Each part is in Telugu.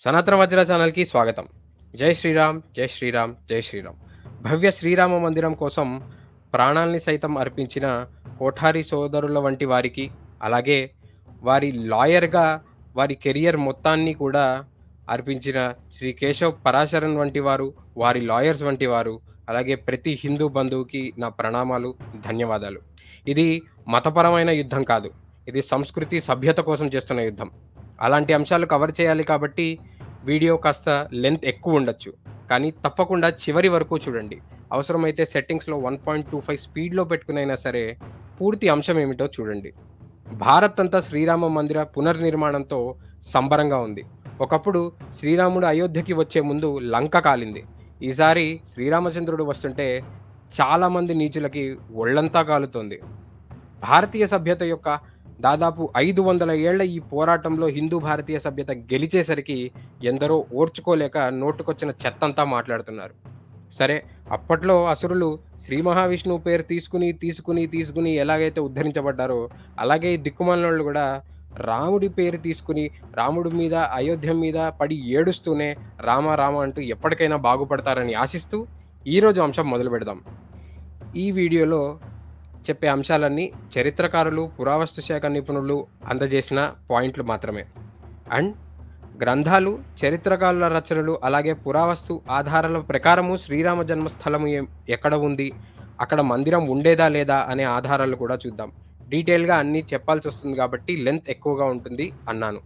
సనాతన వజ్ర ఛానల్‌కి స్వాగతం. జై శ్రీరామ్, జై శ్రీరామ్, జై శ్రీరామ్. భవ్య శ్రీరామ మందిరం కోసం ప్రాణాల్ని సైతం అర్పించిన కోఠారి సోదరుల వంటి వారికి, అలాగే వారి లాయర్‌గా వారి కెరియర్ మొత్తాన్ని కూడా అర్పించిన శ్రీ కేశవ్ పరాశరన్ వంటి వారు, వారి లాయర్స్ వంటి వారు, అలాగే ప్రతి హిందూ బంధువుకి నా ప్రణామాలు, ధన్యవాదాలు. ఇది మతపరమైన యుద్ధం కాదు. ఇది సంస్కృతి, సభ్యత కోసం చేస్తున్న యుద్ధం. అలాంటి అంశాలు కవర్ చేయాలి కాబట్టి వీడియో కాస్త లెంత్ ఎక్కువుండొచ్చు. కానీ తప్పకుండా చివరి వరకు చూడండి. అవసరమైతే సెట్టింగ్స్‌లో 1.25 స్పీడ్‌లో పెట్టుకొనైనా సరే పూర్తి అంశం ఏమిటో చూడండి. భారత్ అంతా శ్రీరామ మందిర పునర్నిర్మాణంతో సంబరంగా ఉంది. ఒకప్పుడు శ్రీరాముడు అయోధ్యకి వచ్చే ముందు లంక కాలింది. ఈసారి శ్రీరామచంద్రుడు వస్తుంటే చాలామంది నీచులకి ఒళ్ళంతా కాలుతోంది. భారతీయ సభ్యత యొక్క దాదాపు 500 ఏళ్ల ఈ పోరాటంలో హిందూ భారతీయ సభ్యత గెలిచేసరికి ఎందరో ఓర్చుకోలేక నోటుకొచ్చిన చెత్తంతా మాట్లాడుతున్నారు. సరే, అప్పట్లో అసురులు శ్రీ మహావిష్ణువు పేరు తీసుకుని ఎలాగైతే ఉద్ధరించబడ్డారో, అలాగే ఈ దిక్కుమాలినోళ్ళు గూడా రాముడి పేరు తీసుకొని, రాముడి మీద, అయోధ్య మీద పడి ఏడుస్తూనే రామ రామ అంటూ ఎప్పటికైనా బాగుపడతారని ఆశిస్తూ ఈరోజు అంశం మొదలుపెడదాం. ఈ వీడియోలో చెప్పే అంశాలన్నీ చరిత్రకారులు, పురావస్తు శాఖ నిపుణులు అందజేసిన పాయింట్లు మాత్రమే. అండ్ గ్రంథాలు, చరిత్రకారుల రచనలు, అలాగే పురావస్తు ఆధారాల ప్రకారము శ్రీరామ జన్మస్థలము ఎక్కడ ఉంది, అక్కడ మందిరం ఉండేదా లేదా అనే ఆధారాలు కూడా చూద్దాం. డీటెయిల్‌గా అన్నీ చెప్పాల్సొస్తుంది కాబట్టి లెంత్ ఎక్కువగా ఉంటుంది అన్నాను.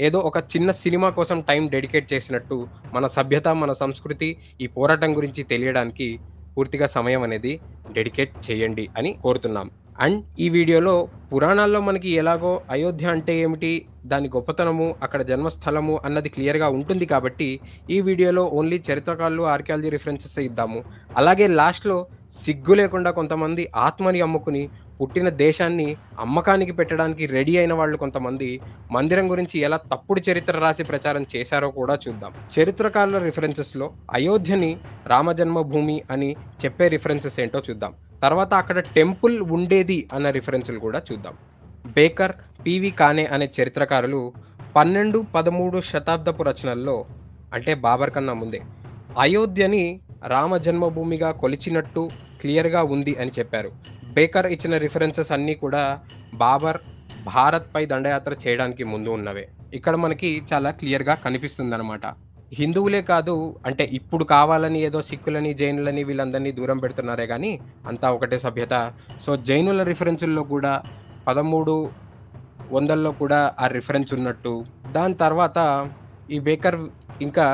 ఏదో ఒక చిన్న సినిమా కోసం టైం డెడికేట్ చేసినట్టు మన సభ్యత, మన సంస్కృతి, ఈ పోరాటం గురించి తెలియడానికి పూర్తిగా సమయం అనేది డెడికేట్ చేయండి అని కోరుతున్నాం. అండ్ ఈ వీడియోలో పురాణాల్లో మనకి ఎలాగో అయోధ్య అంటే ఏమిటి, దాని గొప్పతనము, అక్కడ జన్మస్థలము అన్నది క్లియర్‌గా ఉంటుంది కాబట్టి ఈ వీడియోలో ఓన్లీ చరిత్రకారులు, ఆర్కియాలజీ రిఫరెన్సెస్ ఇద్దాము. అలాగే లాస్ట్‌లో సిగ్గు లేకుండా కొంతమంది ఆత్మని అమ్ముకుని పుట్టిన దేశాన్ని అమ్మకానికి పెట్టడానికి రెడీ అయిన వాళ్ళు కొంతమంది మందిరం గురించి ఎలా తప్పుడు చరిత్ర రాసి ప్రచారం చేశారో కూడా చూద్దాం. చరిత్రకారుల రిఫరెన్సెస్‌లో అయోధ్యని రామజన్మభూమి అని చెప్పే రిఫరెన్సెస్ ఏంటో చూద్దాం. తర్వాత అక్కడ టెంపుల్ ఉండేది అన్న రిఫరెన్సులు కూడా చూద్దాం. బేకర్, పివి కానే అనే చరిత్రకారులు 12, 13 శతాబ్దపు రచనల్లో, అంటే బాబర్ కన్నా ముందే, అయోధ్యని రామ జన్మభూమిగా కొలిచినట్టు క్లియర్‌గా ఉంది అని చెప్పారు. బేకర్ ఇచ్చిన రిఫరెన్సెస్ అన్నీ కూడా బాబర్ భారత్‌పై దండయాత్ర చేయడానికి ముందు ఉన్నవే. ఇక్కడ మనకి చాలా క్లియర్‌గా కనిపిస్తుందనమాట. హిందువులే కాదు, అంటే ఇప్పుడు కావాలని ఏదో సిక్కులని, జైనులని వీళ్ళందరినీ దూరం పెడుతున్నారే గానీ అంతా ఒకటే సభ్యత. సో, జైనుల రిఫరెన్సుల్లో కూడా 1300లో కూడా ఆ రిఫరెన్స్ ఉన్నట్టు. దాని తర్వాత ఈ బేకర్ ఇంకా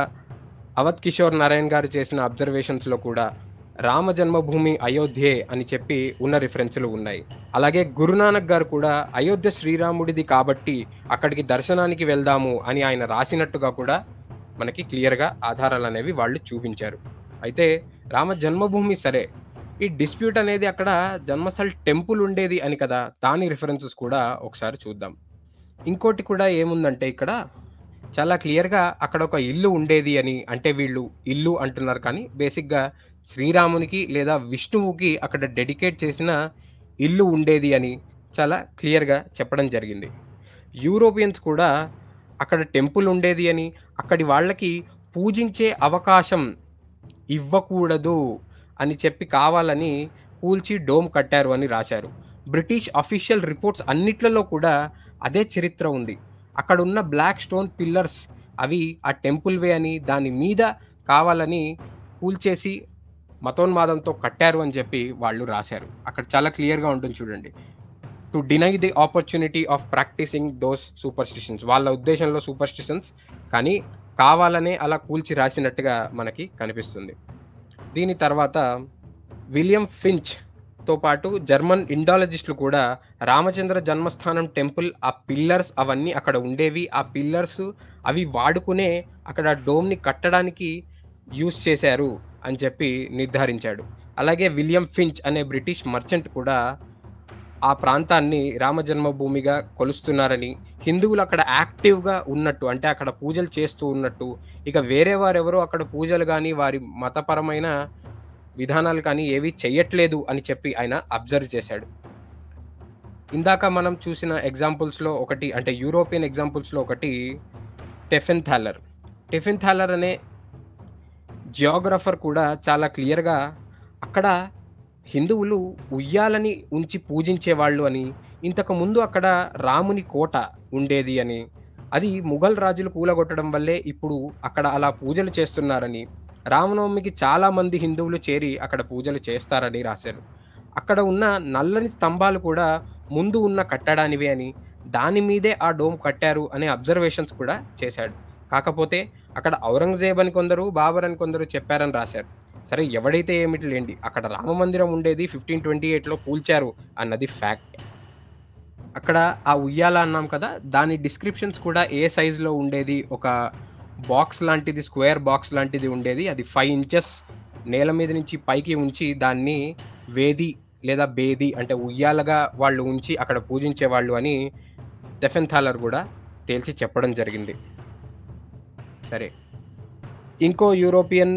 అవధ్ కిషోర్ నారాయణ్ గారు చేసిన అబ్జర్వేషన్స్‌లో కూడా రామ జన్మభూమి అయోధ్యే అని చెప్పి ఉన్న రిఫరెన్సులు ఉన్నాయి. అలాగే గురునానక్ గారు కూడా అయోధ్య శ్రీరాముడిది కాబట్టి అక్కడికి దర్శనానికి వెళ్దాము అని ఆయన రాసినట్టుగా కూడా మనకి క్లియర్‌గా ఆధారాలనేవి వాళ్ళు చూపించారు. అయితే రామ జన్మభూమి సరే, ఈ డిస్ప్యూట్ అనేది అక్కడ జన్మస్థల్ టెంపుల్ ఉండేది అని కదా! దాని రిఫరెన్సెస్ కూడా ఒకసారి చూద్దాం. ఇంకోటి కూడా ఏముందంటే ఇక్కడ చాలా క్లియర్‌గా అక్కడ ఒక ఇల్లు ఉండేది అని, అంటే వీళ్ళు ఇల్లు అంటున్నారు కానీ బేసిక్‌గా శ్రీరామునికి లేదా విష్ణువుకి అక్కడ డెడికేట్ చేసిన ఇల్లు ఉండేది అని చాలా క్లియర్‌గా చెప్పడం జరిగింది. యూరోపియన్స్ కూడా అక్కడ టెంపుల్ ఉండేది అని, అక్కడి వాళ్ళకి పూజించే అవకాశం ఇవ్వకూడదు అని చెప్పి కావాలని కూల్చి డోమ్ కట్టారు అని రాశారు. బ్రిటిష్ అఫీషియల్ రిపోర్ట్స్ అన్నిట్లలో కూడా అదే చరిత్ర ఉంది. అక్కడున్న బ్లాక్ స్టోన్ పిల్లర్స్ అవి ఆ టెంపుల్ వే అని, దాని మీద కావాలని కూల్చేసి మతోన్మాదంతో కట్టారు అని చెప్పి వాళ్ళు రాశారు. అక్కడ చాలా క్లియర్‌గా ఉంటుంది చూడండి. To deny the opportunity of practising those superstitions. వాళ్ళ ఉద్దేశంలో సూపర్‌స్టిషన్స్, కానీ కావాలనే అలా కూల్చి రాసినట్టుగా మనకి కనిపిస్తుంది. దీని తర్వాత విలియం ఫించ్‌తో పాటు జర్మన్ ఇండాలజిస్టులు కూడా రామచంద్ర జన్మస్థానం టెంపుల్, ఆ పిల్లర్స్ అవన్నీ అక్కడ ఉండేవి. ఆ పిల్లర్స్ అవి వాడుకునే అక్కడ డోమ్‌ని కట్టడానికి యూజ్ చేశారు అని చెప్పి నిర్ధారించాడు. అలాగే విలియం ఫించ్ అనే బ్రిటిష్ మర్చెంట్ కూడా ఆ ప్రాంతాన్ని రామజన్మభూమిగా కొలుస్తున్నారని, హిందువులు అక్కడ యాక్టివ్‌గా ఉన్నట్టు, అంటే అక్కడ పూజలు చేస్తూ ఉన్నట్టు, ఇక వేరే వారెవరో అక్కడ పూజలు గాని, వారి మతపరమైన విధానాలు కానీ ఏవి చెయ్యట్లేదు అని చెప్పి ఆయన అబ్జర్వ్ చేశాడు. ఇందాక మనం చూసిన ఎగ్జాంపుల్స్‌లో ఒకటి, అంటే యూరోపియన్ ఎగ్జాంపుల్స్‌లో ఒకటి టెఫెన్‌థాలర్. టిఫిన్ థాలర్ అనే జియోగ్రాఫర్ కూడా చాలా క్లియర్‌గా అక్కడ హిందువులు ఉయ్యాలని ఉంచి పూజించేవాళ్ళు అని, ఇంతకుముందు అక్కడ రాముని కోట ఉండేది అని, అది ముఘల్ రాజులు కూలగొట్టడం వల్లే ఇప్పుడు అక్కడ అలా పూజలు చేస్తున్నారని, రామనవమికి చాలామంది హిందువులు చేరి అక్కడ పూజలు చేస్తారని రాశారు. అక్కడ ఉన్న నల్లని స్తంభాలు కూడా ముందు ఉన్న కట్టడానివే అని, దాని మీదే ఆ డోమ్ కట్టారు అనే అబ్జర్వేషన్స్ కూడా చేశాడు. కాకపోతే అక్కడ ఔరంగజేబ్ అని కొందరు, బాబర్ అని కొందరు చెప్పారని రాశారు. సరే ఎవడైతే ఏమిటి లెండి. అక్కడ రామ మందిరం ఉండేది 1528లో కూల్చారు అన్నది ఫ్యాక్ట్. అక్కడ ఆ ఉయ్యాల అన్నాం కదా! దాని డిస్క్రిప్షన్స్ కూడా ఏ సైజ్‌లో ఉండేది. ఒక బాక్స్ లాంటిది, స్క్వేర్ బాక్స్ లాంటిది ఉండేది. అది 5 ఇంచెస్ నేల మీద నుంచి పైకి ఉంచి దాన్ని వేది లేదా బేది అంటే ఉయ్యాలగా వాళ్ళు ఉంచి అక్కడ పూజించేవాళ్ళు అని స్టెఫెన్ గూడా తేల్చి చెప్పడం జరిగింది. సరే. ఇంకో యూరోపియన్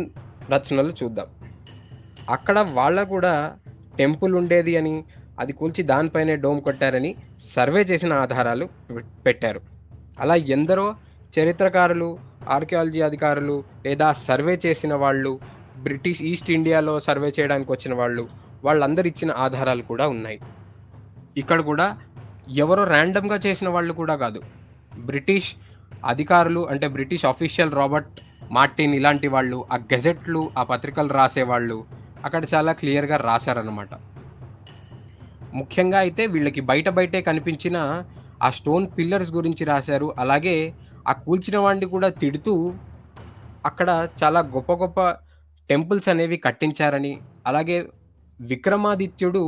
రచనలు చూద్దాం. అక్కడ వాళ్ళకు గూడా టెంపుల్ ఉండేది అని, అది కూల్చి దానిపైనే డోమ్ కొట్టారని సర్వే చేసిన ఆధారాలు పెట్టారు. అలా ఎందరో చరిత్రకారులు, ఆర్కియాలజీ అధికారులు లేదా సర్వే చేసిన వాళ్ళు, బ్రిటిష్ ఈస్ట్ ఇండియాలో సర్వే చేయడానికొచ్చిన వాళ్ళు, వాళ్ళందరూ ఇచ్చిన ఆధారాలు కూడా ఉన్నాయి. ఇక్కడ గూడా ఎవరో ర్యాండమ్‌గా చేసిన వాళ్ళు కూడా గాదు. బ్రిటిష్ అధికారులు అంటే బ్రిటిష్ ఆఫీషియల్ రాబర్ట్ మార్టిన్ ఇలాంటి వాళ్ళు, ఆ గెజెట్లు, ఆ పత్రికలు రాసేవాళ్ళు అక్కడ చాలా క్లియర్‌గా రాశారనమాట. ముఖ్యంగా అయితే వీళ్ళకి బయట బయటే కనిపించిన ఆ స్టోన్ పిల్లర్స్ గురించి రాశారు. అలాగే ఆ కూల్చిన వాడిని కూడా తిడుతూ అక్కడ చాలా గొప్ప గొప్ప టెంపుల్స్ అనేవి కట్టించారని, అలాగే విక్రమాదిత్యుడు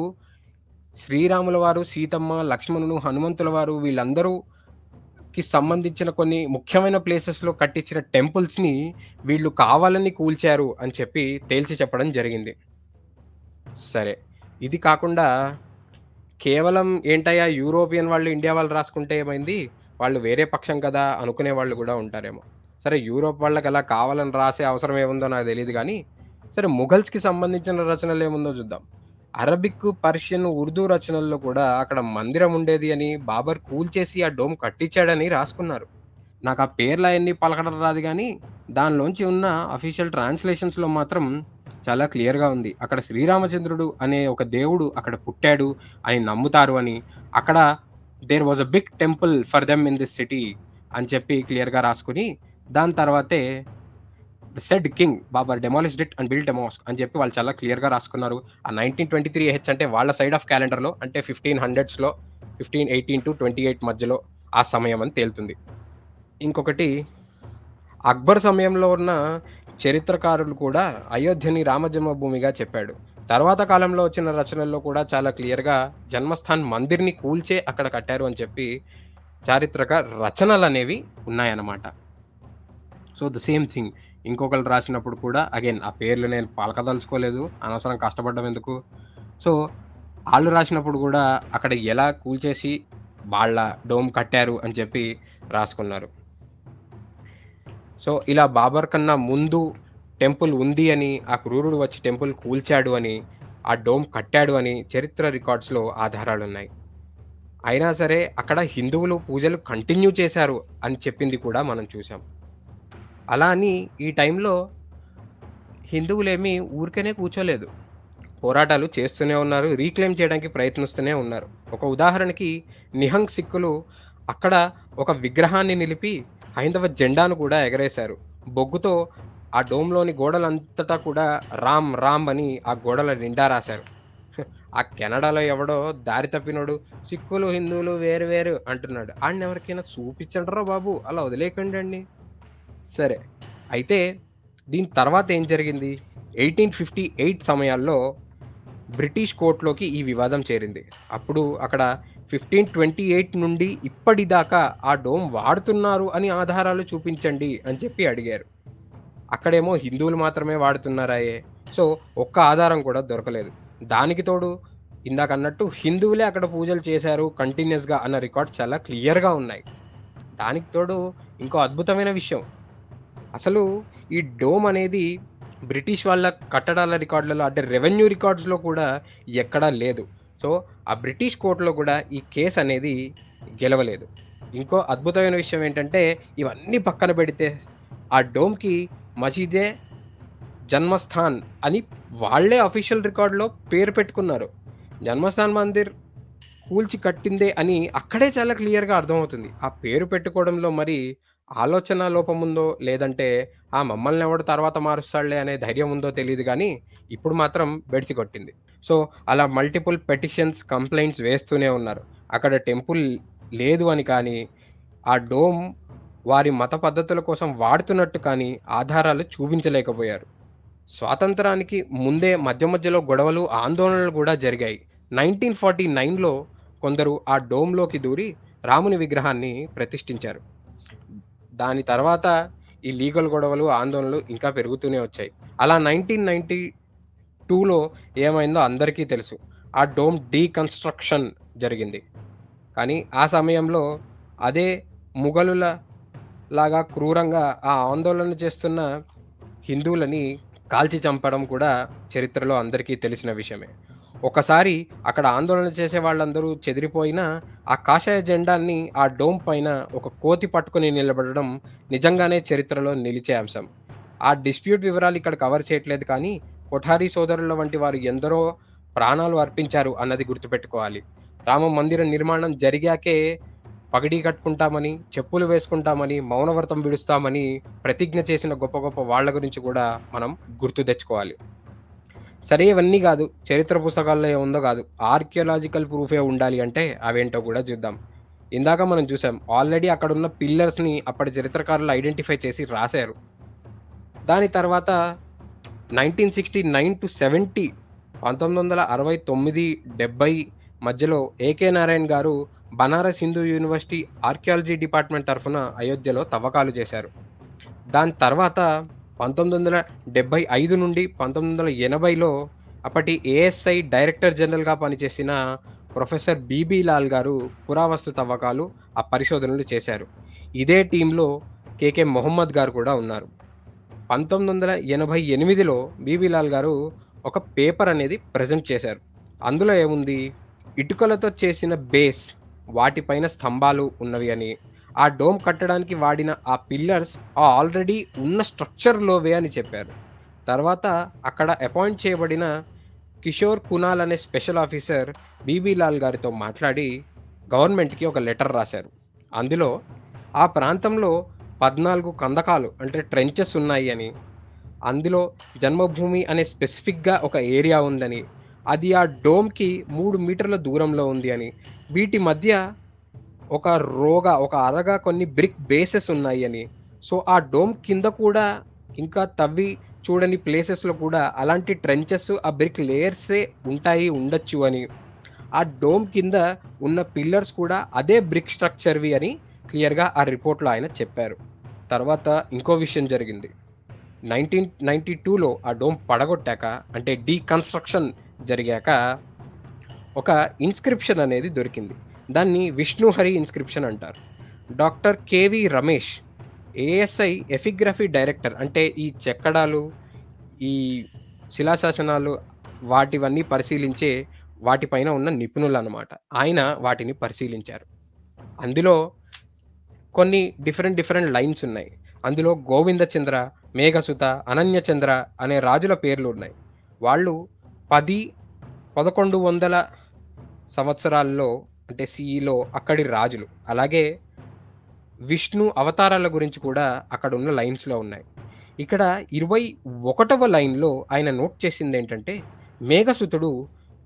శ్రీరాముల వారు, సీతమ్మ, లక్ష్మణుడు, హనుమంతుల వారు వీళ్ళందరూకి సంబంధించిన కొన్ని ముఖ్యమైన ప్లేసెస్‌లో కట్టించిన టెంపుల్స్‌ని వీళ్ళు కావాలని కూల్చారు అని చెప్పి తేల్చి చెప్పడం జరిగింది. సరే. ఇది కాకుండా కేవలం ఏంటయ్యా యూరోపియన్ వాళ్ళు, ఇండియా వాళ్ళు రాసుకుంటే ఏమైంది? వాళ్ళు వేరే పక్షం కదా! అనుకునే వాళ్ళు గూడా ఉంటారేమో. సరే యూరోప్ వాళ్ళకలా కావాలని రాసే అవసరం ఏముందో నాకు తెలీదు గానీ, సరే మొఘల్స్‌కి సంబంధించిన రచనలేముందో చూద్దాం. అరబిక్, పర్షియన్, ఉర్దూ రచనల్లో కూడా అక్కడ మందిరం ఉండేది అని, బాబర్ కూల్చేసి ఆ డోమ్ కట్టించాడని రాసుకున్నారు. నాకా పేర్లయన్నీ పలకడం రాదు గానీ, దానిలోంచి ఉన్న అఫీషియల్ ట్రాన్స్‌లేషన్స్‌లో మాత్రం చాలా క్లియర్‌గా ఉంది. అక్కడ శ్రీరామచంద్రుడు అనే ఒక దేవుడు అక్కడ పుట్టాడు అని నమ్ముతారు అని, అక్కడ there was a big temple for them in this city అని చెప్పి క్లియర్‌గా రాసుకొని, దాని తర్వాతే the said king Babur demolished it and built a mosque అని చెప్పి వాళ్ళు చాలా క్లియర్‌గా రాసుకున్నారు. ఆ 1923 ఏహెచ్ అంటే వాళ్ళ సైడ్ ఆఫ్ క్యాలెండర్‌లో అంటే 1500స్‌లో 1518-28 మధ్యలో ఆ సమయం అని తేలుతుంది. ఇంకొకటి అక్బర్ సమయంలో ఉన్న చరిత్రకారులు కూడా అయోధ్యని రామజన్మభూమిగా చెప్పాడు. తర్వాత కాలంలో వచ్చిన రచనల్లో కూడా చాలా క్లియర్‌గా జన్మస్థాన్ మందిర్‌ని కూల్చే అక్కడ కట్టారు అని చెప్పి చారిత్రక రచనలనేవి ఉన్నాయన్నమాట. సో, ద సేమ్ థింగ్ ఇంకొకళ్ళు రాసినప్పుడు కూడా అగైన్ ఆ పేర్లు నేను పలకదలుచుకోలేదు. అనవసరం కష్టపడ్డం ఎందుకు. సో, ఆళ్ళు రాసినప్పుడు గూడా అక్కడ ఎలా కూల్చేసి వాళ్ళ డోమ్ కట్టారు అని చెప్పి రాసుకున్నారు. సో, ఇలా బాబర్ కన్నా ముందు టెంపుల్ ఉంది అని, ఆ క్రూరుడు వచ్చి టెంపుల్ కూల్చాడు అని, ఆ డోమ్ కట్టాడు అని చరిత్ర రికార్డ్స్‌లో ఆధారాలున్నాయి. అయినా సరే అక్కడ హిందువులు పూజలు కంటిన్యూ చేశారు అని చెప్పింది కూడా మనం చూసాం. అలా అని ఈ టైంలో హిందువులేమి ఊరికనే కూర్చోలేదు. పోరాటాలు చేస్తూనే ఉన్నారు. రీక్లెయిమ్ చేయడానికి ప్రయత్నిస్తూనే ఉన్నారు. ఒక ఉదాహరణకి నిహంగ్ సిక్కులు అక్కడ ఒక విగ్రహాన్ని నిలిపి హైందవ జెండాను కూడా ఎగరేశారు. బొగ్గుతో ఆ డోమ్‌లోని గోడలంతటా కూడా రామ్ రామ్ అని ఆ గోడల నిండా రాశారు. ఆ కెనడాలో ఎవడో దారి తప్పినోడు సిక్కులు, హిందువులు వేరు వేరు అంటున్నాడు. ఆడినెవరికైనా చూపించండ్రా బాబు! అలా వదిలేయకండండి. సరే. అయితే దీని తర్వాత ఏం జరిగింది? 1858 సమయాల్లో బ్రిటిష్ కోర్ట్‌లోకి ఈ వివాదం చేరింది. అప్పుడు అక్కడ 1528 నుండి ఇప్పటిదాకా ఆ డోమ్ వాడుతున్నారు అని ఆధారాలు చూపించండి అని చెప్పి అడిగారు. అక్కడేమో హిందువులు మాత్రమే వాడుతున్నారాయె. సో, ఒక్క ఆధారం కూడా దొరకలేదు. దానికి తోడు ఇందాకన్నట్టు హిందువులే అక్కడ పూజలు చేశారు కంటిన్యూయస్‌గా అన్న రికార్డ్స్ చాలా క్లియర్‌గా ఉన్నాయి. దానికి తోడు ఇంకో అద్భుతమైన విషయం. అసలు ఈ డోమ్ అనేది బ్రిటిష్ వాళ్ళ కట్టడాల రికార్డులలో అంటే రెవెన్యూ రికార్డ్స్‌లో కూడా ఎక్కడా లేదు. సో, ఆ బ్రిటిష్ కోర్ట్‌లో కూడా ఈ కేస్ అనేది గెలవలేదు. ఇంకో అద్భుతమైన విషయం ఏంటంటే ఇవన్నీ పక్కన పెడితే ఆ డోమ్‌కి మసీదే జన్మస్థాన్ అని వాళ్ళే అఫీషియల్ రికార్డ్‌లో పేరు పెట్టుకున్నారు. జన్మస్థాన్ మందిర్ కూల్చి కట్టిందే అని అక్కడే చాలా క్లియర్‌గా అర్థమవుతుంది. ఆ పేరు పెట్టుకోవడంలో మరి ఆలోచన లోపముందో, లేదంటే మమ్మల్నెవడు తర్వాత మారుస్తాడులే అనే ధైర్యం ఉందో తెలీదు గానీ, ఇప్పుడు మాత్రం బెడిసి కొట్టింది. సో, అలా మల్టిపుల్ పెటిషన్స్, కంప్లెయింట్స్ వేస్తూనే ఉన్నారు. అక్కడ టెంపుల్ లేదు అని కానీ, ఆ డోమ్ వారి మత పద్ధతుల కోసం వాడుతున్నట్టు కానీ ఆధారాలు చూపించలేకపోయారు. స్వాతంత్రానికి ముందే మధ్య మధ్యలో గొడవలు, ఆందోళనలు గూడా జరిగాయి. 1949లో కొందరు ఆ డోమ్‌లోకి దూరి రాముని విగ్రహాన్ని ప్రతిష్ఠించారు. దాని తర్వాత ఈ లీగల్ గొడవలు, ఆందోళనలు ఇంకా పెరుగుతూనే వచ్చాయి. అలా 1992లో ఏమైందో అందరికీ తెలుసు. ఆ డోమ్ డీకన్‌స్ట్రక్షన్ జరిగింది. కానీ ఆ సమయంలో అదే ముఘలుల లాగా క్రూరంగా ఆ ఆందోళన చేస్తున్న హిందువులని కాల్చి చంపడం కూడా చరిత్రలో అందరికీ తెలిసిన విషయమే. ఒకసారి అక్కడ ఆందోళన చేసే వాళ్ళందరూ చెదిరిపోయినా, ఆ కాషాయ జెండాని ఆ డోమ్ పైన ఒక కోతి పట్టుకొని నిలబడడం నిజంగానే చరిత్రలో నిలిచే అంశం. ఆ డిస్ప్యూట్ వివరాలు ఇక్కడ కవర్ చేయట్లేదు కానీ, కొఠారి సోదరుల వంటి వారు ఎందరో ప్రాణాలు అర్పించారు అన్నది గుర్తుపెట్టుకోవాలి. రామ మందిర నిర్మాణం జరిగాకే పగిడీ కట్టుకుంటామని, చెప్పులు వేసుకుంటామని, మౌనవ్రతం విడుస్తామని ప్రతిజ్ఞ చేసిన గొప్ప గొప్ప వాళ్ళ గురించి కూడా మనం గుర్తు తెచ్చుకోవాలి. సరే ఇవన్నీ గాదు. చరిత్ర పుస్తకాల్లో ఏముందో గాదు. ఆర్కియోలాజికల్ ప్రూఫే ఉండాలి అంటే అవేంటో గూడా చూద్దాం. ఇందాక మనం చూసాం. ఆల్రెడీ అక్కడున్న పిల్లర్స్‌ని అప్పటి చరిత్రకారులు ఐడెంటిఫై చేసి రాసారు. దాని తర్వాత 1969-70 1969, 70 మధ్యలో ఏకే నారాయణ్ గారు Banaras Hindu university archaeology department తరఫున అయోధ్యలో తవ్వకాలు చేశారు. దాని తర్వాత 1975 నుండి 1980లో అప్పటి ఏఎస్ఐ డైరెక్టర్ జనరల్‌గా పనిచేసిన ప్రొఫెసర్ బీబీ లాల్ గారు పురావస్తు తవ్వకాలు, ఆ పరిశోధనలు చేశారు. ఇదే టీమ్‌లో కేకే మొహమ్మద్ గారు కూడా ఉన్నారు. 1988లో బీబీలాల్ గారు ఒక పేపర్ అనేది ప్రెజెంట్ చేశారు. అందులో ఏముంది? ఇటుకలతో చేసిన బేస్, వాటిపైన స్తంభాలు ఉన్నవి అని, ఆ డోమ్ కట్టడానికి వాడిన ఆ పిల్లర్స్ ఆల్రెడీ ఉన్న స్ట్రక్చర్‌లోవే అని చెప్పారు. తర్వాత అక్కడ అపాయింట్ చేయబడిన కిషోర్ కునాల్ అనే స్పెషల్ ఆఫీసర్ బీబీలాల్ గారితో మాట్లాడి గవర్నమెంట్‌కి ఒక లెటర్ రాశారు. అందులో ఆ ప్రాంతంలో 14 కందకాలు అంటే ట్రెంచెస్ ఉన్నాయి అని, అందులో జన్మభూమి అనే స్పెసిఫిక్‌గా ఒక ఏరియా ఉందని, అది ఆ డోమ్‌కి 3 మీటర్ల దూరంలో ఉంది అని, వీటి మధ్య ఒక ఒక అరగా కొన్ని బ్రిక్ బేసెస్ ఉన్నాయి అని. సో, ఆ డోమ్ కింద కూడా ఇంకా తవ్వి చూడని ప్లేసెస్‌లో కూడా అలాంటి ట్రెంచెస్, ఆ బ్రిక్ లేయర్సే ఉండొచ్చు అని, ఆ డోమ్ కింద ఉన్న పిల్లర్స్ కూడా అదే బ్రిక్ స్ట్రక్చర్‌వి అని క్లియర్‌గా ఆ రిపోర్ట్‌లో ఆయన చెప్పారు. తర్వాత ఇంకో విషయం జరిగింది. 1992లో ఆ డోమ్ పడగొట్టాక అంటే డీకన్‌స్ట్రక్షన్ జరిగాక ఒక ఇన్‌స్క్రిప్షన్ అనేది దొరికింది. దాన్ని విష్ణుహరి ఇన్‌స్క్రిప్షన్ అంటారు. Doctor KV Ramesh ASI epigraphy director అంటే ఈ చెక్కడాలు, ఈ శిలాశాసనాలు వాటివన్నీ పరిశీలించే వాటిపైన ఉన్న నిపుణులనమాట. ఆయన వాటిని పరిశీలించారు. అందులో కొన్ని డిఫరెంట్ లైన్స్ ఉన్నాయి. అందులో గోవిందచంద్ర, మేఘసుత, అనన్యచంద్ర అనే రాజుల పేర్లున్నాయి. వాళ్ళు 10, 1100 సంవత్సరాల్లో అంటే సీఈలో అక్కడి రాజులు. అలాగే విష్ణు అవతారాల గురించి కూడా అక్కడున్న లైన్స్‌లో ఉన్నాయి. ఇక్కడ 21వ లైన్‌లో ఆయన నోట్ చేసిందేంటంటే, మేఘసుతుడు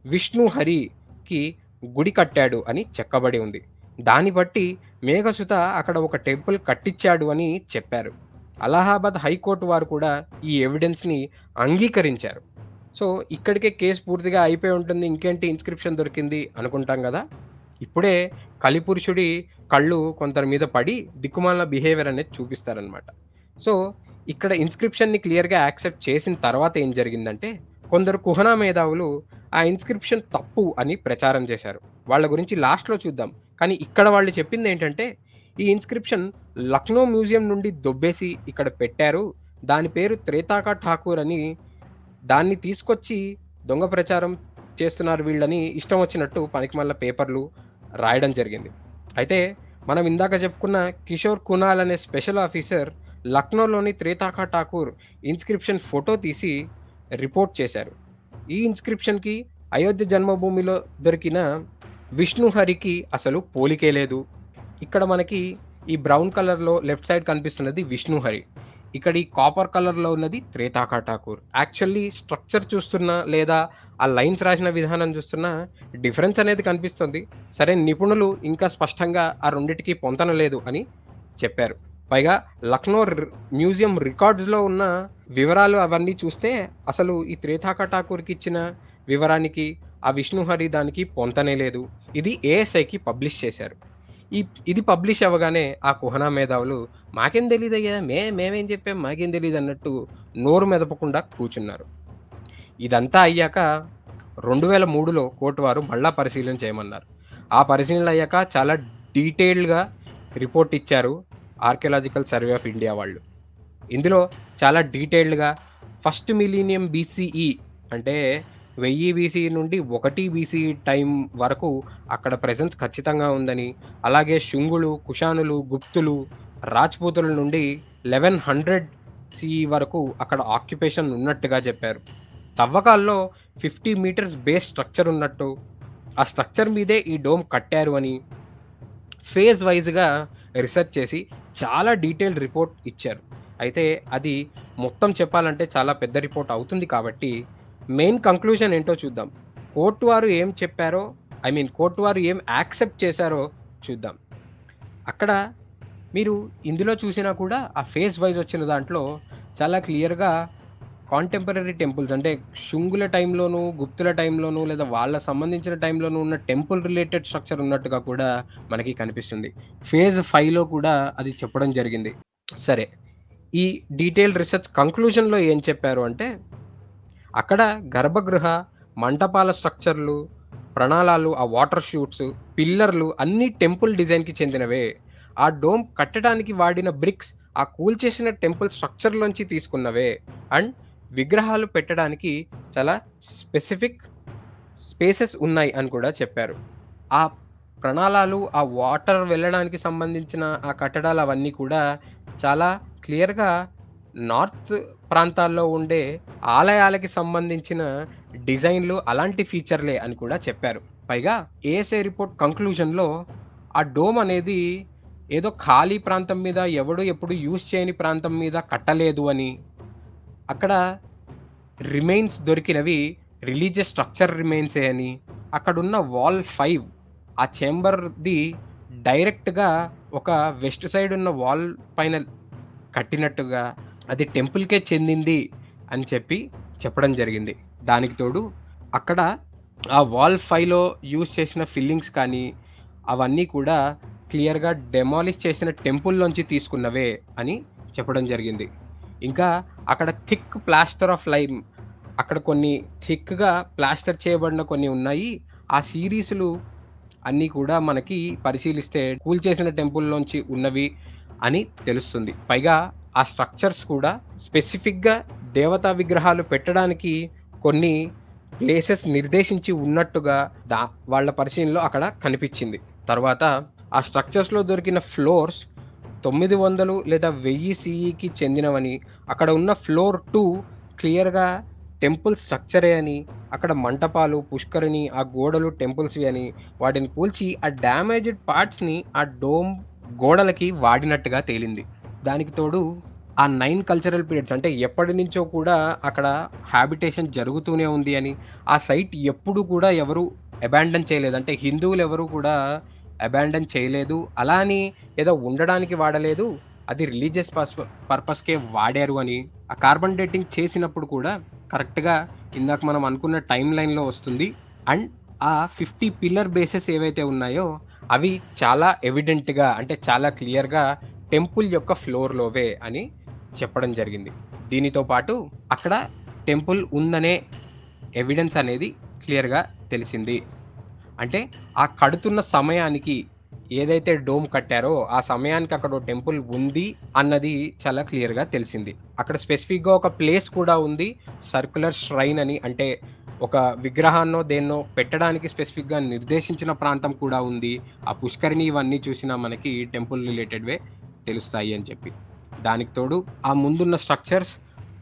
విష్ణు హరికి గుడి కట్టాడు అని చెక్కబడి ఉంది. దాన్ని బట్టి మేఘసుత అక్కడ ఒక టెంపుల్ కట్టిచ్చాడు అని చెప్పారు. అలహాబాద్ హైకోర్ట్ వారు కూడా ఈ ఎవిడెన్స్‌ని అంగీకరించారు. సో, ఇక్కడికే కేస్ పూర్తిగా అయిపోయి ఉంటుంది. ఇంకేంటి ఇన్‌స్క్రిప్షన్ దొరికింది అనుకుంటాం గదా! ఇప్పుడే కలిపురుషుడి కళ్ళు కొందరి మీద పడి దిక్కుమాలిన బిహేవియర్ అనేది చూపిస్తారనమాట. సో, ఇక్కడ ఇన్‌స్క్రిప్షన్‌ని క్లియర్‌గా యాక్సెప్ట్ చేసిన తర్వాత ఏం జరిగిందంటే, కొందరు కుహనా మేధావులు ఆ ఇన్‌స్క్రిప్షన్ తప్పు అని ప్రచారం చేశారు. వాళ్ళ గురించి లాస్ట్‌లో చూద్దాం. కానీ ఇక్కడ వాళ్ళు చెప్పిందేంటంటే, ఈ ఇన్‌స్క్రిప్షన్ లక్నో మ్యూజియం నుండి దొబ్బేసి ఇక్కడ పెట్టారు. దాని పేరు త్రేతాక ఠాకూర్ అని, దాన్ని తీసుకొచ్చి దొంగ ప్రచారం చేస్తున్నారు వీళ్ళని ఇష్టం వచ్చినట్టు పనికిమాలిన పేపర్లు రాయడం జరిగింది. అయితే మనం ఇందాక చెప్పుకున్న కిషోర్ కునాల్ అనే స్పెషల్ ఆఫీసర్ లక్నోలోని త్రేతాకా ఠాకూర్ ఇన్‌స్క్రిప్షన్ ఫోటో తీసి రిపోర్ట్ చేశారు. ఈ ఇన్‌స్క్రిప్షన్‌కి అయోధ్య జన్మభూమిలో దొరికిన విష్ణుహరికి అసలు పోలికే లేదు. ఇక్కడ మనకి ఈ బ్రౌన్ కలర్‌లో లెఫ్ట్ సైడ్ కనిపిస్తున్నది విష్ణుహరి. ఇక్కడ ఈ కాపర్ కలర్‌లో ఉన్నది త్రేతాకా ఠాకూర్. యాక్చువల్లీ స్ట్రక్చర్ చూస్తున్నా లేదా ఆ లైన్స్ రాసిన విధానం చూస్తున్నా డిఫరెన్స్ అనేది కనిపిస్తుంది. సరే నిపుణులు ఇంకా స్పష్టంగా ఆ రెండిటికి పొంతన లేదు అని చెప్పారు. పైగా లక్నో మ్యూజియం రికార్డ్స్‌లో ఉన్న వివరాలు అవన్నీ చూస్తే అసలు ఈ త్రేతాకా ఠాకూర్‌కి ఇచ్చిన వివరానికి, ఆ విష్ణుహరి దానికి పొంతనే లేదు. ఇది ఏఎస్ఐకి పబ్లిష్ చేశారు. ఈ ఇది పబ్లిష్ అవ్వగానే ఆ కుహనా మేధావులు మాకేం తెలీదయ్యా! మేమేం చెప్పాం మాకేం తెలీదన్నట్టు నోరు మెదపకుండా కూర్చున్నారు. ఇదంతా అయ్యాక 2003లో కోర్ట్ వారు మళ్ళా పరిశీలన చేయమన్నారు. ఆ పరిశీలన అయ్యాక చాలా డీటెయిల్డ్‌గా రిపోర్ట్ ఇచ్చారు ఆర్కియాలజికల్ సర్వే ఆఫ్ ఇండియా వాళ్ళు. ఇందులో చాలా డీటెయిల్డ్‌గా ఫస్ట్ మిలీనియం బీసీఈ అంటే 1000 బీసీఈ నుండి 1 బీసీఈ టైం వరకు అక్కడ ప్రెజెన్స్ ఖచ్చితంగా ఉందని, అలాగే శుంగులు, కుషానులు, గుప్తులు, రాజ్‌పూతుల నుండి 1100 సీఈ వరకు అక్కడ ఆక్యుపేషన్ ఉన్నట్టుగా చెప్పారు. తవ్వకాల్లో 50 మీటర్స్ బేస్ స్ట్రక్చర్ ఉన్నట్టు, ఆ స్ట్రక్చర్ మీదే ఈ డోమ్ కట్టారు అని ఫేజ్ వైస్‌గా రిసర్చ్ చేసి చాలా డీటెయిల్డ్ రిపోర్ట్ ఇచ్చారు. అయితే అది మొత్తం చెప్పాలంటే చాలా పెద్ద రిపోర్ట్ అవుతుంది కాబట్టి, మెయిన్ కంక్లూజన్ ఏంటో చూద్దాం. కోర్ట్ వారు ఏం చెప్పారో కోర్ట్ వారు ఏం యాక్సెప్ట్ చేశారో చూద్దాం. అక్కడ మీరు ఇందులో చూసినా కూడా ఆ ఫేజ్ వైస్ వచ్చిన దాంట్లో చాలా క్లియర్‌గా కాంటెంపరరీ టెంపుల్స్ అంటే శుంగుల టైంలోను, గుప్తుల టైంలోను లేదా వాళ్ళ సంబంధించిన టైంలోను ఉన్న టెంపుల్ రిలేటెడ్ స్ట్రక్చర్ ఉన్నట్టుగా కూడా మనకి కనిపిస్తుంది. ఫేజ్ 5లో కూడా అది చెప్పడం జరిగింది. సరే. ఈ డీటెయిల్డ్ రిసర్చ్ కంక్లూజన్‌లో ఏం చెప్పారు అంటే, అక్కడ గర్భగృహ, మంటపాల స్ట్రక్చర్‌లు, ప్రణాళాలు, ఆ వాటర్ షూట్స్, పిల్లర్‌లు అన్నీ టెంపుల్ డిజైన్‌కి చెందినవే. ఆ డోమ్ కట్టడానికి వాడిన బ్రిక్స్ ఆ కూల్చేసిన టెంపుల్ స్ట్రక్చర్‌లోంచి తీసుకున్నవే. అండ్ విగ్రహాలు పెట్టడానికి చాలా స్పెసిఫిక్ స్పేసెస్ ఉన్నాయి అని కూడా చెప్పారు. ఆ ప్రణాళాలు, ఆ వాటర్ వెళ్ళడానికి సంబంధించిన ఆ కట్టడాలు అవన్నీ కూడా చాలా క్లియర్‌గా నార్త్ ప్రాంతాల్లో ఉండే ఆలయాలకి సంబంధించిన డిజైన్‌లు అలాంటి ఫీచర్‌లే అని కూడా చెప్పారు. పైగా ఏఎస్ఐ రిపోర్ట్ కంక్లూజన్‌లో ఆ డోమ్ అనేది ఏదో ఖాళీ ప్రాంతం మీద ఎవడు ఎప్పుడు యూజ్ చేయని ప్రాంతం మీద కట్టలేదు అని, అక్కడ రిమైన్స్ దొరికినవి రిలీజియస్ స్ట్రక్చర్ రిమైన్సే అని, అక్కడున్న వాల్ 5 ఆ చేంబర్‌ది డైరెక్ట్‌గా ఒక వెస్ట్ సైడ్ ఉన్న వాల్ పైన కట్టినట్టుగా, అది టెంపుల్‌కే చెందింది అని చెప్పడం జరిగింది. దానికి తోడు అక్కడ ఆ వాల్ 5లో యూజ్ చేసిన ఫిల్లింగ్స్ కానీ, అవన్నీ కూడా క్లియర్‌గా డెమాలిష్ చేసిన టెంపుల్‌లోంచి తీసుకున్నవే అని చెప్పడం జరిగింది. ఇంకా అక్కడ థిక్ ప్లాస్టర్ ఆఫ్ లైమ్ అక్కడ కొన్ని థిక్‌గా ప్లాస్టర్ చేయబడిన కొన్ని ఉన్నాయి. ఆ సీరీస్‌లు అన్నీ కూడా మనకి పరిశీలిస్తే కూల్చేసిన టెంపుల్‌లోంచి ఉన్నవి అని తెలుస్తుంది. పైగా ఆ స్ట్రక్చర్స్ కూడా స్పెసిఫిక్‌గా దేవతా విగ్రహాలు పెట్టడానికి కొన్ని ప్లేసెస్ నిర్దేశించి ఉన్నట్టుగా వాళ్ళ పరిశీలనలో అక్కడ కనిపిచ్చింది. తర్వాత ఆ స్ట్రక్చర్స్‌లో దొరికిన ఫ్లోర్స్ 900 లేదా 1000 సీఈకి చెందినవని, అక్కడ ఉన్న ఫ్లోర్ 2 క్లియర్‌గా టెంపుల్ స్ట్రక్చరే అని, అక్కడ మంటపాలు, పుష్కరిణి, ఆ గోడలు టెంపుల్స్‌వి అని, వాటిని కూల్చి ఆ డ్యామేజ్డ్ పార్ట్స్‌ని ఆ డోమ్ గోడలకి వాడినట్టుగా తేలింది. దానికి తోడు ఆ 9 కల్చరల్ పీరియడ్స్ అంటే ఎప్పటినుంచో కూడా అక్కడ హాబిటేషన్ జరుగుతూనే ఉంది అని, ఆ సైట్ ఎప్పుడు కూడా ఎవరు అబాండన్ చేయలేదు. అంటే హిందువులెవరు కూడా అబాండన్ చేయలేదు. అలా అని ఏదో ఉండడానికి వాడలేదు. అది రిలీజియస్ పర్పస్‌కే వాడారు అని, ఆ కార్బన్ డేటింగ్ చేసినప్పుడు కూడా కరెక్ట్‌గా ఇందాక మనం అనుకున్న టైమ్ లైన్‌లో వస్తుంది. అండ్ ఆ 50 పిల్లర్ బేసెస్ ఏవైతే ఉన్నాయో అవి చాలా ఎవిడెంట్‌గా అంటే చాలా క్లియర్‌గా టెంపుల్ యొక్క ఫ్లోర్‌లోవే అని చెప్పడం జరిగింది. దీనితో పాటు అక్కడ టెంపుల్ ఉందనే ఎవిడెన్స్ అనేది క్లియర్‌గా తెలిసింది. అంటే ఆ కడుతున్న సమయానికి ఏదైతే డోమ్ కట్టారో, ఆ సమయానికి అక్కడ ఓ టెంపుల్ ఉంది అన్నది చాలా క్లియర్‌గా తెలిసింది. అక్కడ స్పెసిఫిక్‌గా ఒక ప్లేస్ కూడా ఉంది. సర్క్యులర్ ష్రైన్ అని అంటే ఒక విగ్రహాన్నో, దేన్నో పెట్టడానికి స్పెసిఫిక్‌గా నిర్దేశించిన ప్రాంతం కూడా ఉంది. ఆ పుష్కరిణి ఇవన్నీ చూసినా మనకి టెంపుల్ రిలేటెడ్‌వే తెలుస్తాయి అని చెప్పి. దానికి తోడు ఆ ముందున్న స్ట్రక్చర్స్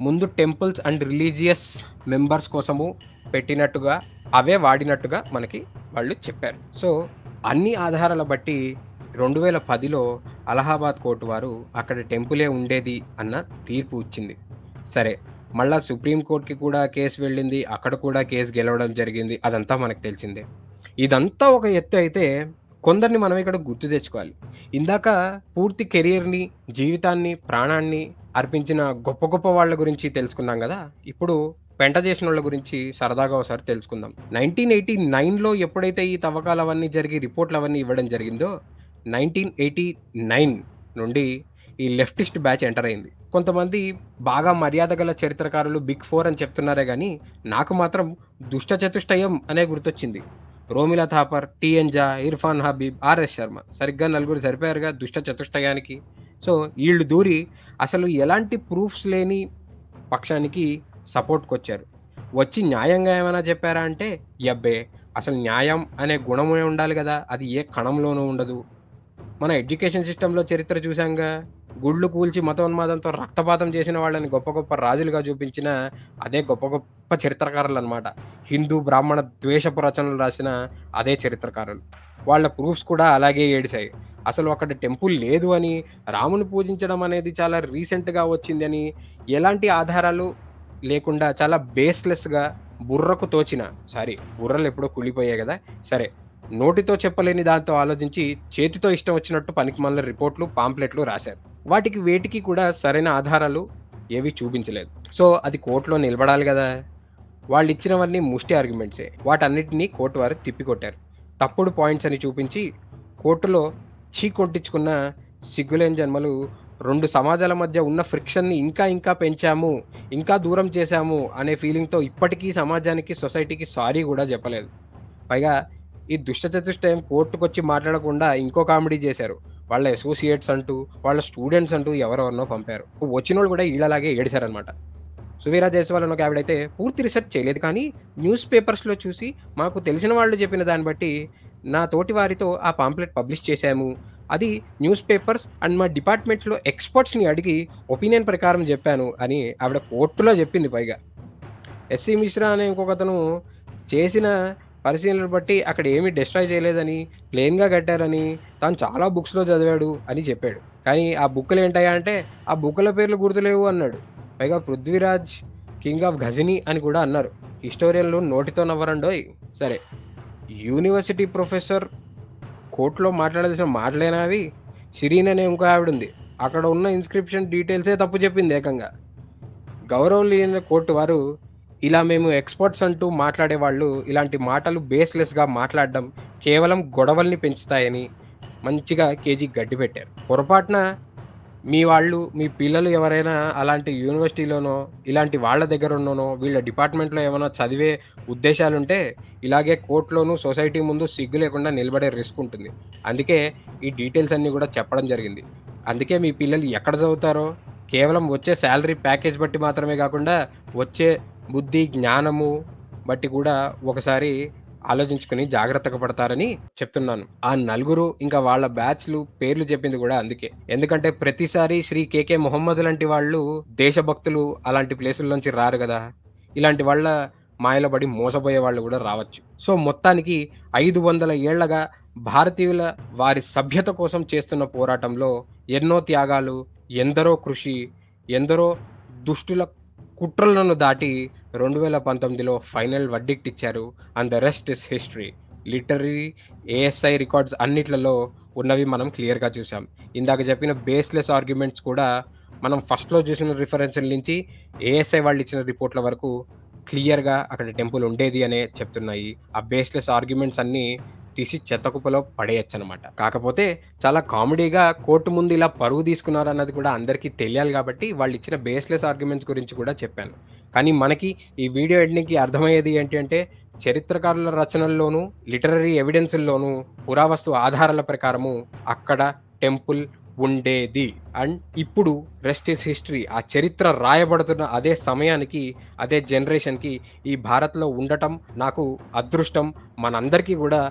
ముందు టెంపుల్స్ అండ్ రిలీజియస్ మెంబర్స్ కోసము పెట్టినట్టుగా, అవే వాడినట్టుగా మనకి వాళ్ళు చెప్పారు. సో, అన్ని ఆధారాల బట్టి 2010లో అలహాబాద్ కోర్టు వారు అక్కడ టెంపులే ఉండేది అన్న తీర్పు ఇచ్చింది. సరే, మళ్ళా సుప్రీం కోర్ట్‌కి కూడా కేస్ వెళ్ళింది. అక్కడ కూడా కేస్ గెలవడం జరిగింది. అదంతా మనకు తెలిసిందే. ఇదంతా ఒక ఎత్తు అయితే, కొందరిని మనం ఇక్కడ గుర్తు తెచ్చుకోవాలి. ఇందాక పూర్తి కెరియర్‌ని, జీవితాన్ని, ప్రాణాన్ని అర్పించిన గొప్ప గొప్ప వాళ్ళ గురించి తెలుసుకున్నాం గదా! ఇప్పుడు పెంట చేసినోళ్ళ గురించి సరదాగా ఒకసారి తెలుసుకుందాం. 1989లో ఎప్పుడైతే ఈ తవ్వకాలవన్నీ జరిగి రిపోర్ట్‌లవన్నీ ఇవ్వడం జరిగిందో, 1989 నుండి ఈ లెఫ్టిస్ట్ బ్యాచ్ ఎంటర్ అయింది. కొంతమంది బాగా మర్యాద గల చరిత్రకారులు బిగ్ 4 అని చెప్తున్నారే గానీ, నాకు మాత్రం దుష్ట చతుష్టయం అనే గుర్తొచ్చింది. రోమిలా థాపర్, టీఎన్ జా, ఇర్ఫాన్ హబీబ్, ఆర్ఎస్ శర్మ. సరిగ్గా నలుగురు సరిపోయారుగా దుష్ట చతుష్టయానికి. సో, ఈళ్ళు దూరి అసలు ఎలాంటి ప్రూఫ్స్ లేని పక్షానికి సపోర్ట్‌కొచ్చారు. వచ్చి న్యాయంగా ఏమైనా చెప్పారా అంటే, యబ్బే! అసలు న్యాయం అనే గుణమే ఉండాలి గదా! అది ఏ కణంలోనూ ఉండదు. మన ఎడ్యుకేషన్ సిస్టమ్‌లో చరిత్ర చూసాంగా. గుళ్ళు కూల్చి మతోన్మాదంతో రక్తపాతం చేసిన వాళ్ళని గొప్ప గొప్ప రాజులుగా చూపించిన అదే గొప్ప గొప్ప చరిత్రకారులనమాట. హిందూ, బ్రాహ్మణ ద్వేషపు రచనలు రాసిన అదే చరిత్రకారులు. వాళ్ళ ప్రూఫ్స్ కూడా అలాగే ఏడిసాయి. అసలు అక్కడ టెంపుల్ లేదు అని, రాముని పూజించడం అనేది చాలా రీసెంట్‌గా వచ్చిందని, ఎలాంటి ఆధారాలు లేకుండా చాలా బేస్‌లెస్‌గా బుర్రకు తోచిన బుర్రలెప్పుడో కుళ్ళిపోయాయి గదా! సరే, నోటితో చెప్పలేని దాంతో ఆలోచించి, చేతితో ఇష్టం వచ్చినట్టు పనికిమాలిన రిపోర్ట్‌లు, పాంప్లెట్‌లు రాశారు. వాటికి వేటికి కూడా సరైన ఆధారాలు ఏవి చూపించలేదు. సో, అది కోర్ట్‌లో నిలబడాలి గదా! వాళ్ళిచ్చినవన్నీ ముష్టి ఆర్గ్యుమెంట్సే. వాటన్నిటిని కోర్ట్ వారు తిప్పికొట్టారు. తప్పుడు పాయింట్స్ అని చూపించి, కోర్టులో చీకొట్టించుకున్న సిగ్గులేని జన్మలు 2 సమాజాల మధ్య ఉన్న ఫ్రిక్షన్‌ని ఇంకా ఇంకా పెంచాము, ఇంకా దూరం చేశాము అనే ఫీలింగ్‌తో ఇప్పటికీ సమాజానికి, సొసైటీకి సారీ గూడా చెప్పలేదు. పైగా ఈ దుష్ట చతుష్టయం కోర్టుకొచ్చి మాట్లాడకుండా ఇంకో కామెడీ జేశారు. వాళ్ళ అసోసియేట్స్ అంటూ, వాళ్ళ స్టూడెంట్స్ అంటూ ఎవరెవరినో పంపారు. వచ్చినోళ్ళు గూడా ఈళ్ళలాగే ఏడిసారనమాట. సువీరా జైస్వాల్ అని ఒక ఆవిడైతే పూర్తి రిసర్చ్ చేయలేదు కానీ, న్యూస్ పేపర్స్‌లో చూసి మాకు తెలిసిన వాళ్ళు చెప్పిన దాన్ని బట్టి, నా తోటి వారితో ఆ పాంప్లెట్ పబ్లిష్ చేశాము. అది న్యూస్ పేపర్స్ అండ్ మా డిపార్ట్మెంట్‌లో ఎక్స్‌పర్ట్స్‌ని అడిగి ఒపీనియన్ ప్రకారం జెప్పాను అని ఆవిడ కోర్టులో జెప్పింది పైగా. ఎస్‌సి మిశ్రా అనే ఇంకొకతను చేసిన పరిశీలనలు బట్టి అక్కడ ఏమి డెస్ట్రాయ్ చేయలేదని, ప్లెయిన్‌గా కట్టారని, తాను చాలా బుక్స్‌లో చదివాడు అని చెప్పాడు. కానీ ఆ బుక్కులేంటయ్యా అంటే, ఆ బుక్కుల పేర్లు గుర్తులేవు అన్నాడు. పైగా 'పృథ్వీరాజ్ కింగ్ ఆఫ్ ఘజని' అని కూడా అన్నారు. హిస్టోరియన్‌లు నోటితో నవ్వరండోయ్! సరే, యూనివర్సిటీ ప్రొఫెసర్ కోర్ట్‌లో మాట్లాడాల్సిన మాటలేనా అవి? షిరీన్ అనే ఇంకో ఆవిడుంది. అక్కడ ఉన్న ఇన్‌స్క్రిప్షన్ డీటెయిల్సే తప్పు చెప్పింది ఏకంగా. గౌరవం లేని కోర్టు వారు, ఇలా మేము ఎక్స్‌పర్ట్స్ అంటూ మాట్లాడేవాళ్ళు ఇలాంటి మాటలు బేస్‌లెస్‌గా మాట్లాడడం కేవలం గొడవల్ని పెంచుతాయని మంచిగా కేజీ గడ్డి పెట్టారు. పొరపాటున మీ వాళ్ళు, మీ పిల్లలు ఎవరైనా అలాంటి యూనివర్సిటీలోనో, ఇలాంటి వాళ్ళ దగ్గరున్ననో, వీళ్ళ డిపార్ట్‌మెంట్‌లో ఏమైనా చదివే ఉద్దేశాలుంటే, ఇలాగే కోర్ట్‌లోను, సొసైటీ ముందు సిగ్గు లేకుండా నిలబడే రిస్క్ ఉంటుంది. అందుకే ఈ డీటెయిల్స్ అన్నీ గూడా చెప్పడం జరిగింది. అందుకే మీ పిల్లలు ఎక్కడ చదువుతారో, కేవలం వచ్చే సాలరీ ప్యాకేజ్ బట్టి మాత్రమే గాకుండా, వచ్చే బుద్ధి, జ్ఞానము బట్టి కూడా ఒకసారి ఆలోచించుకొని జాగ్రత్తగా పడతారని చెప్తున్నాను. ఆ నలుగురు ఇంకా వాళ్ళ బ్యాచ్‌లు పేర్లు చెప్పింది గూడా అందుకే. ఎందుకంటే ప్రతిసారి శ్రీ కేకే మొహమ్మద్ లాంటి వాళ్ళు దేశభక్తులు అలాంటి ప్లేసుల్లోంచి రారు గదా! ఇలాంటి వాళ్ళ మాయలో పడి మోసపోయే వాళ్ళు గూడా రావచ్చు. సో, మొత్తానికి 500 ఏళ్లగా భారతీయుల వారి సభ్యత కోసం చేస్తున్న పోరాటంలో ఎన్నో త్యాగాలు, ఎందరో కృషి, ఎందరో దుష్టుల కుట్రలను దాటి 2019లో ఫైనల్ వర్డిక్ట్ ఇచ్చారు. And the rest is history. Literary, ASI records అన్నిట్లలో ఉన్నవి మనం క్లియర్‌గా చూసాం. ఇందాక చెప్పిన బేస్‌లెస్ ఆర్గ్యుమెంట్స్ కూడా మనం ఫస్ట్‌లో చూసిన రిఫరెన్స్‌ల నుంచి ఏఎస్ఐ వాళ్ళు ఇచ్చిన రిపోర్ట్‌ల వరకు క్లియర్‌గా అక్కడ టెంపుల్ ఉండేది అనే చెప్తున్నాయి. ఆ బేస్‌లెస్ ఆర్గ్యుమెంట్స్ అన్నీ తీసి చెత్తకుప్పలో పడేయొచ్చనమాట. కాకపోతే చాలా కామెడీగా కోర్ట్ ముందు ఇలా పరువు తీసుకున్నారన్నది కూడా అందరికీ తెలియాలి గాబట్టి వాళ్ళిచ్చిన బేస్‌లెస్ ఆర్గ్యుమెంట్స్ గురించి కూడా చెప్పాను. కానీ మనకి ఈ వీడియో ఎండింగ్‌కి అర్థమయ్యేది ఏంటి అంటే, చరిత్రకారుల రచనల్లోనూ, లిటరరీ ఎవిడెన్సుల్లోనూ, పురావస్తు ఆధారాల ప్రకారము అక్కడ టెంపుల్ ఉండేది. అండ్ ఇప్పుడు రెస్ట్ ఈస్ హిస్టరీ. ఆ చరిత్ర రాయబడుతున్న అదే సమయానికి, అదే జనరేషన్‌కి ఈ భారత్‌లో ఉండటం నాకు అదృష్టం. మనందరికీ గూడా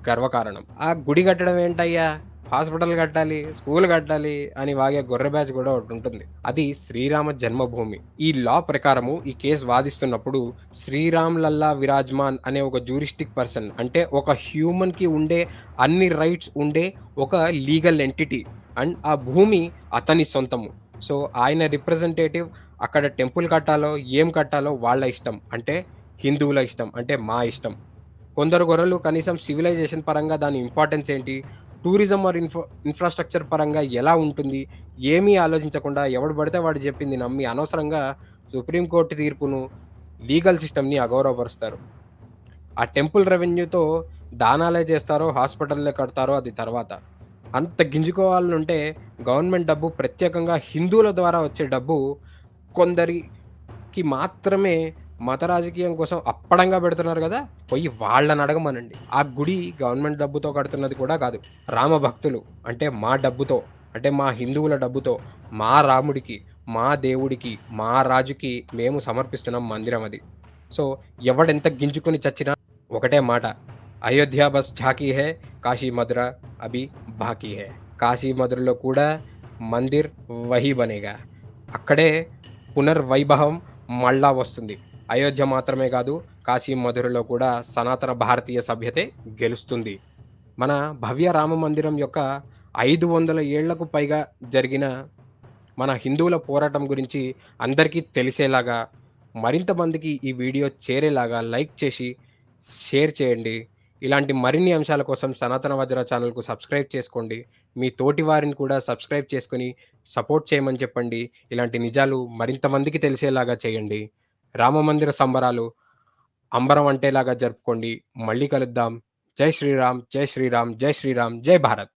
గర్వకారణం. ఆ గుడి కట్టడం ఏంటయ్యా? హాస్పిటల్ కట్టాలి, స్కూల్ కట్టాలి అని వాగే గొర్రె బ్యాచ్ కూడా ఒకటుంటుంది. అది శ్రీరామ జన్మభూమి. ఈ లా ప్రకారము ఈ కేస్ వాదిస్తున్నప్పుడు శ్రీరామ్ లల్లా విరాజ్మాన్ అనే ఒక జ్యూరిస్టిక్ పర్సన్ అంటే ఒక హ్యూమన్‌కి ఉండే అన్ని రైట్స్ ఉండే ఒక లీగల్ ఎంటిటీ అండ్ ఆ భూమి అతని సొంతము. సో, ఆయన రిప్రజెంటేటివ్ అక్కడ టెంపుల్ కట్టాలో, ఏం కట్టాలో వాళ్ళ ఇష్టం. అంటే హిందువుల ఇష్టం. అంటే మా ఇష్టం. కొందరు గొర్రెలు కనీసం సివిలైజేషన్ పరంగా దాని ఇంపార్టెన్స్ ఏంటి? టూరిజం ఆర్ ఇన్‌ఫ్రాస్ట్రక్చర్ పరంగా ఎలా ఉంటుంది? ఏమీ ఆలోచించకుండా ఎవడు పడితే వాడు చెప్పింది నమ్మి అనవసరంగా సుప్రీం కోర్ట్ తీర్పును, లీగల్ సిస్టమ్‌ని అగౌరవపరుస్తారు. ఆ టెంపుల్ రెవెన్యూతో దానాలే చేస్తారో, హాస్పిటల్లే కడతారో అది తర్వాత. అంత గింజుకోవాలనుంటే గవర్నమెంట్ డబ్బు ప్రత్యేకంగా హిందువుల ద్వారా వచ్చే డబ్బు కొందరికి మాత్రమే మత రాజకీయం కోసం అప్పడంగా పెడుతున్నారు గదా! పొయ్యి వాళ్ళనడగమనండి. ఆ గుడి గవర్నమెంట్ డబ్బుతో కడుతున్నది కూడా కాదు. రామ భక్తులు అంటే మా డబ్బుతో, అంటే మా హిందువుల డబ్బుతో, మా రాముడికి, మా దేవుడికి, మా రాజుకి మేము సమర్పిస్తున్నాం మందిరం అది. సో, ఎవడెంత గింజుకొని చచ్చినా ఒకటే మాట. అయోధ్య బస్ ఝాకీ హై, కాశీ మధుర అభి బాకీ హై. కాశీ మధురలో కూడా మందిర్ వహీ బనేగా. అక్కడే పునర్వైభవం మళ్ళా వస్తుంది. అయోధ్య మాత్రమే కాదు, కాశీ మధురలో కూడా సనాతన భారతీయ సభ్యతే గెలుస్తుంది. మన భవ్య రామ మందిరం యొక్క 500 ఏళ్లకు పైగా జరిగిన మన హిందువుల పోరాటం గురించి అందరికీ తెలిసేలాగా, మరింత మందికి ఈ వీడియో చేరేలాగా లైక్ చేసి, షేర్ చేయండి. ఇలాంటి మరిన్ని అంశాల కోసం సనాతన వజ్ర ఛానెల్‌కు సబ్స్క్రైబ్ చేసుకోండి. మీ తోటి వారిని కూడా సబ్స్క్రైబ్ చేసుకొని సపోర్ట్ చేయమని చెప్పండి. ఇలాంటి నిజాలు మరింత మందికి తెలిసేలాగా చేయండి. రామమందిర సంబరాలు అంబరం అంటేలాగా జరుపుకోండి. మళ్ళీ కలుద్దాం. జై శ్రీరామ్! జై శ్రీరామ్! జై శ్రీరామ్! జై భారత్!